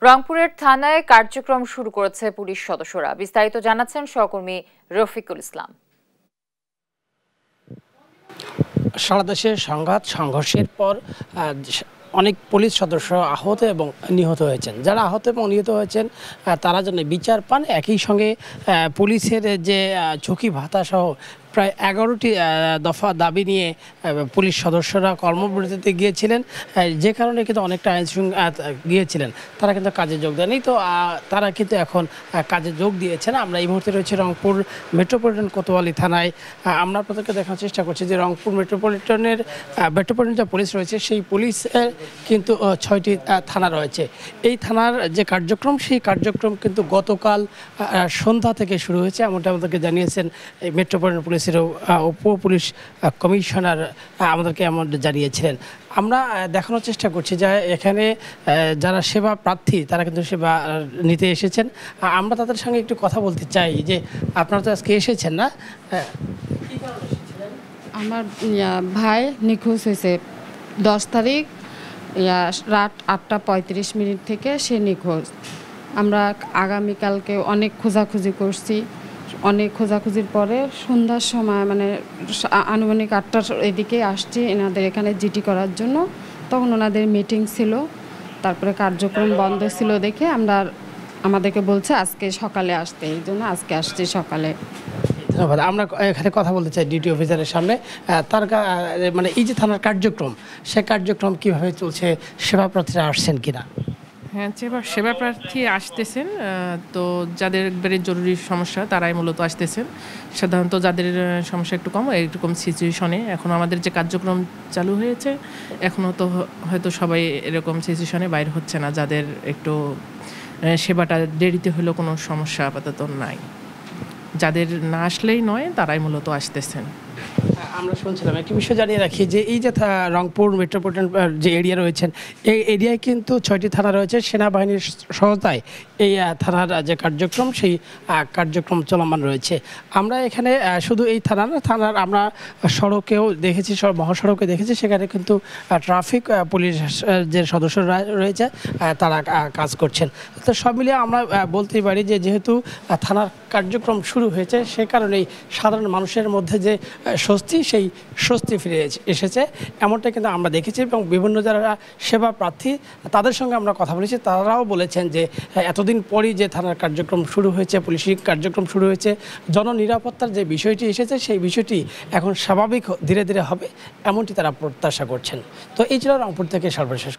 রংপুরের থানায় কার্যক্রম শুরু করেছে পুলিশ সদস্যরা। বিস্তারিত জানাচ্ছেন সহকর্মী রফিকুল ইসলাম। সারা দেশে সংঘর্ষের পর অনেক পুলিশ সদস্য আহত এবং নিহত হয়েছেন। যারা আহত এবং নিহত হয়েছেন তারা যেন বিচার পান, একই সঙ্গে পুলিশের যে ঝুঁকি ভাতা সহ প্রায় 11টি দফা দাবি নিয়ে পুলিশ সদস্যরা কর্মবিরতিতে গিয়েছিলেন, যে কারণে কিন্তু অনেকটা আইন শৃঙ্খলা গিয়েছিলেন, তারা কিন্তু কাজে যোগ দেয়নি। তো তারা কিন্তু এখন কাজে যোগ দিয়েছেন। আমরা এই মুহূর্তে রয়েছে রংপুর মেট্রোপলিটন কোতোয়ালি থানায়। আমরা আপনাদেরকে দেখার চেষ্টা করছি যে রংপুর মেট্রোপলিটন যে পুলিশ রয়েছে, সেই পুলিশের কিন্তু 6টি থানা রয়েছে। এই থানার যে কার্যক্রম, সেই কার্যক্রম কিন্তু গতকাল সন্ধ্যা থেকে শুরু হয়েছে, এমনটা আমাদেরকে জানিয়েছেন এই মেট্রোপলিটন পুলিশের উপ পুলিশ কমিশনার আমাদেরকে এমন জানিয়েছিলেন। আমরা দেখানোর চেষ্টা করছি যে এখানে যারা সেবা প্রার্থী তারা কিন্তু সেবা নিতে এসেছেন। আমরা তাদের সঙ্গে একটু কথা বলতে চাই যে আপনারা তো আজকে এসেছেন না? আমার ভাই নিখোঁজ হয়েছে 10 তারিখ রাত 8:35 থেকে সে নিখোঁজ। আমরা আগামীকালকে অনেক খোঁজাখুঁজি করছি। অনেক খোঁজাখুঁজির পরে সন্ধ্যার সময় মানে আনুমানিক 8টার এদিকে আসছি এনাদের এখানে জিডি করার জন্য। তখন ওনাদের মিটিং ছিল, তারপরে কার্যক্রম বন্ধ ছিল দেখে আমাদেরকে বলছে আজকে সকালে আসতে, এই জন্য আজকে আসছি সকালে। ধন্যবাদ। আমরা এখানে কথা বলতে চাই ডিউটি অফিসারের সামনে। তার মানে এই যে থানার কার্যক্রম, সে কার্যক্রম কীভাবে চলছে, সেবা প্রার্থীরা আসছেন কিনা? হ্যাঁ, সেবা প্রার্থী আসতেছেন। তো যাদের একবারে জরুরি সমস্যা তারাই মূলত আসতেছেন। সাধারণত যাদের সমস্যা একটু কম, এরকম সিচুয়েশনে এখন আমাদের যে কার্যক্রম চালু হয়েছে, এখনও তো হয়তো সবাই এরকম সিচুয়েশনে বাইর হচ্ছে না, যাদের একটু সেবাটা দেরিতে হলেও কোনো সমস্যা আপাতত নাই। যাদের না আসলেই নয়, তারাই মূলত আসতেছেন। আমরা শুনছিলাম একটি বিষয় জানিয়ে রাখি যে এই যে রংপুর মেট্রোপলিটন যে এরিয়া রয়েছেন, এই এরিয়ায় কিন্তু 6টি থানা রয়েছে। সেনাবাহিনীর সহায়তায় এই থানার যে কার্যক্রম, সেই কার্যক্রম চলমান রয়েছে। আমরা এখানে শুধু এই থানা না, থানার আমরা সড়কেও দেখেছি, মহাসড়কে দেখেছি, সেখানে কিন্তু ট্রাফিক পুলিশ যে সদস্যরা রয়েছে তারা কাজ করছেন। তো সব মিলিয়ে আমরা বলতেই পারি যে যেহেতু থানার কার্যক্রম শুরু হয়েছে, সে কারণেই সাধারণ মানুষের মধ্যে যে স্বস্তি, সেই স্বস্তি ফিরে এসেছে, এমনটা কিন্তু আমরা দেখেছি। এবং বিভিন্ন যারা সেবা প্রার্থী তাদের সঙ্গে আমরা কথা বলেছি, তারাও বলেছেন যে এতদিন পরই যে থানার কার্যক্রম শুরু হয়েছে, পুলিশি কার্যক্রম শুরু হয়েছে, জননিরাপত্তার যে বিষয়টি এসেছে, সেই বিষয়টি এখন স্বাভাবিক ধীরে ধীরে হবে, এমনটি তারা প্রত্যাশা করছেন। তো এই ছিল রংপুর থেকে সর্বশেষ।